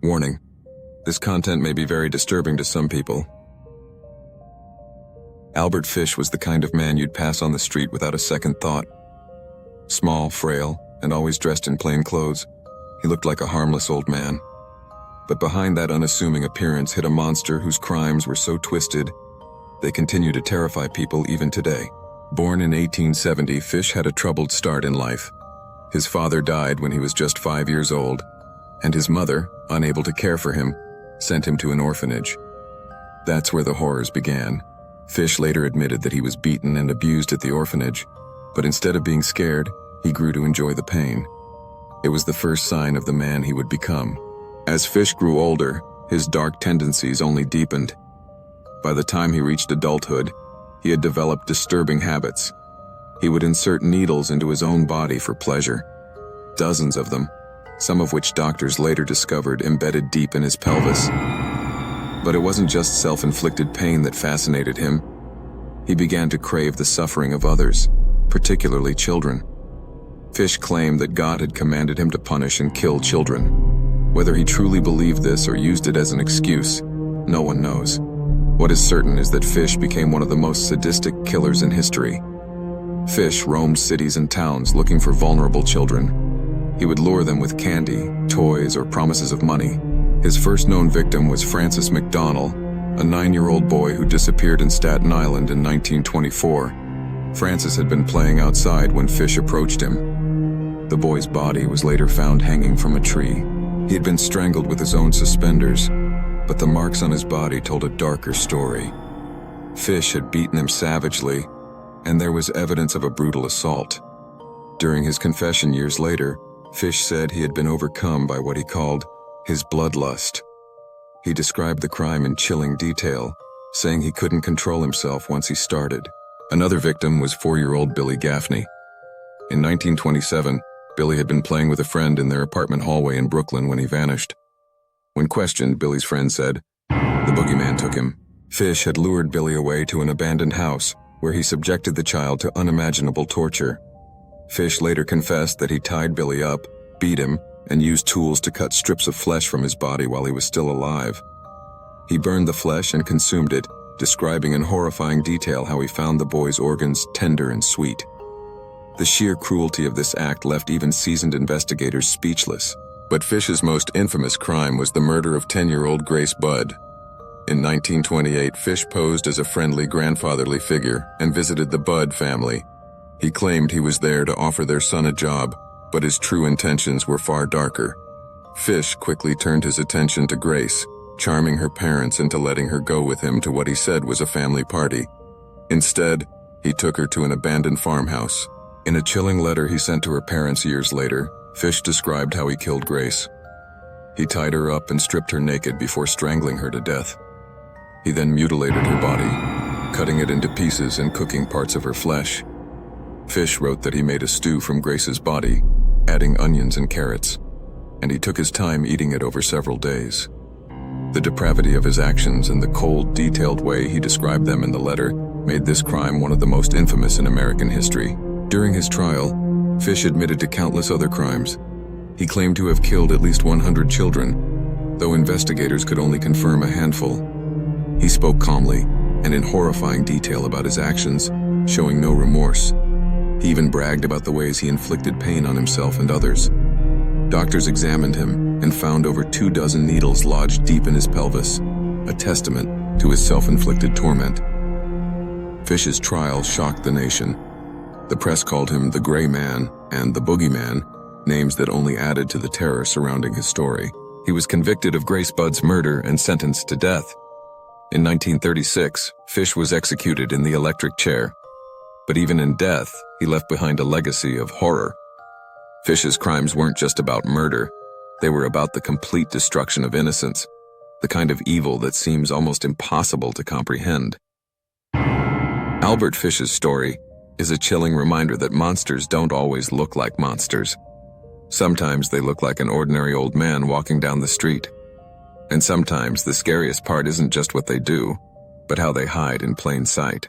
Warning: this content may be very disturbing to some people. Albert Fish was the kind of man you'd pass on the street without a second thought. Small, frail, and always dressed in plain clothes, he looked like a harmless old man. But behind that unassuming appearance hid a monster whose crimes were so twisted, they continue to terrify people even today. Born in 1870, Fish had a troubled start in life. His father died when he was just 5 years old, and his mother, unable to care for him, sent him to an orphanage. That's where the horrors began. Fish later admitted that he was beaten and abused at the orphanage, but instead of being scared, he grew to enjoy the pain. It was the first sign of the man he would become. As Fish grew older, his dark tendencies only deepened. By the time he reached adulthood, he had developed disturbing habits. He would insert needles into his own body for pleasure. Dozens of them, some of which doctors later discovered embedded deep in his pelvis. But it wasn't just self-inflicted pain that fascinated him. He began to crave the suffering of others, particularly children. Fish claimed that God had commanded him to punish and kill children. Whether he truly believed this or used it as an excuse, no one knows. What is certain is that Fish became one of the most sadistic killers in history. Fish roamed cities and towns looking for vulnerable children. He would lure them with candy, toys, or promises of money. His first known victim was Francis McDonnell, a 9-year-old boy who disappeared in Staten Island in 1924. Francis had been playing outside when Fish approached him. The boy's body was later found hanging from a tree. He had been strangled with his own suspenders, but the marks on his body told a darker story. Fish had beaten him savagely, and there was evidence of a brutal assault. During his confession years later, Fish said he had been overcome by what he called his bloodlust. He described the crime in chilling detail, saying he couldn't control himself once he started. Another victim was 4-year-old Billy Gaffney. In 1927, Billy had been playing with a friend in their apartment hallway in Brooklyn when he vanished. When questioned, Billy's friend said, "The boogeyman took him." Fish had lured Billy away to an abandoned house, where he subjected the child to unimaginable torture. Fish later confessed that he tied Billy up, beat him, and used tools to cut strips of flesh from his body while he was still alive. He burned the flesh and consumed it, describing in horrifying detail how he found the boy's organs tender and sweet. The sheer cruelty of this act left even seasoned investigators speechless. But Fish's most infamous crime was the murder of 10-year-old Grace Budd. In 1928, Fish posed as a friendly grandfatherly figure and visited the Budd family. He claimed he was there to offer their son a job, but his true intentions were far darker. Fish quickly turned his attention to Grace, charming her parents into letting her go with him to what he said was a family party. Instead, he took her to an abandoned farmhouse. In a chilling letter he sent to her parents years later, Fish described how he killed Grace. He tied her up and stripped her naked before strangling her to death. He then mutilated her body, cutting it into pieces and cooking parts of her flesh. Fish wrote that he made a stew from Grace's body, adding onions and carrots, and he took his time eating it over several days. The depravity of his actions and the cold, detailed way he described them in the letter made this crime one of the most infamous in American history. During his trial, Fish admitted to countless other crimes. He claimed to have killed at least 100 children, though investigators could only confirm a handful. He spoke calmly and in horrifying detail about his actions, showing no remorse. He even bragged about the ways he inflicted pain on himself and others. Doctors examined him and found over 24 needles lodged deep in his pelvis, a testament to his self-inflicted torment. Fish's trial shocked the nation. The press called him the Gray Man and the Boogeyman, names that only added to the terror surrounding his story. He was convicted of Grace Budd's murder and sentenced to death. In 1936, Fish was executed in the electric chair. But even in death, he left behind a legacy of horror. Fish's crimes weren't just about murder. They were about the complete destruction of innocence, the kind of evil that seems almost impossible to comprehend. Albert Fish's story is a chilling reminder that monsters don't always look like monsters. Sometimes they look like an ordinary old man walking down the street. And sometimes the scariest part isn't just what they do, but how they hide in plain sight.